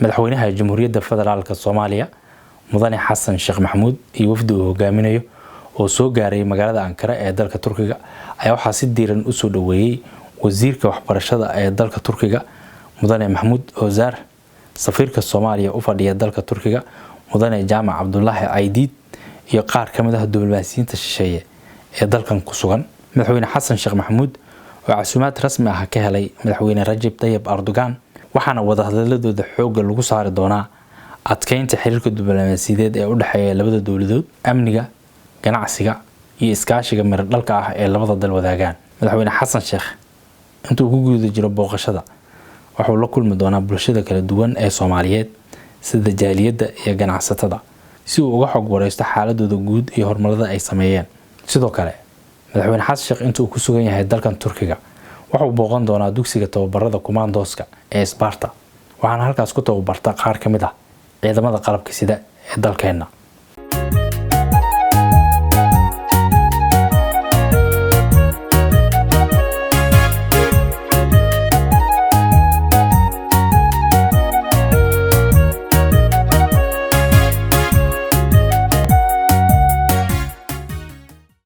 madaxweynaha Jamhuuriyadda Federaalka Soomaaliya Mudane Xasan Sheekh Maxamuud iyo wafdi uu hogaaminayo oo soo gaaray magaalada Ankara ee dalka Turkiga ayaa waxa si diiran u soo dhaweeyay wasiirka waxbarashada ee dalka Turkiga Mudane Mahmoud Ozar, safiirka Soomaaliya u fadhiya dalka Turkiga Mudane Jaamac Cabdullaahi Aydiid iyo qaar ka mid ah diblomaasiyiinta shisheeye ee dalkan ku sugan. madaxweyne Xasan Sheekh Maxamuud oo casuumaad rasmi ah ka helay madaxweyne Rajab Tayyip Erdogan waxaana wada hadalladooda xoog lagu saari doonaa adkeynta xiriirka diblomaasiyadeed ee u dhaxeeya labada dawladood, amniga, ganacsiga iyo iskaashiga miradhalka ah ee labada dal wadaagaan. madaxweyne Xasan Sheekh intuu ku guda jiro booqashada wuxuu la kulmi doonaa bulshada kala duwan ee Soomaaliyeed sida jaaliyadda iyo ganacsatada si uu uga xog wareysto xaaladooda guud iyo horumarada ay sameeyeen. sidoo kale madaxweyne Xasan Sheekh intuu ku sugan yahay dalkan Turkiga wuxuu booqan doonaa dugsiga tababarada Commandoska ee Sparta waxaana halkaas ku tababarta qaar ka mid ah ciidamada qalabka sida ee dalkeena.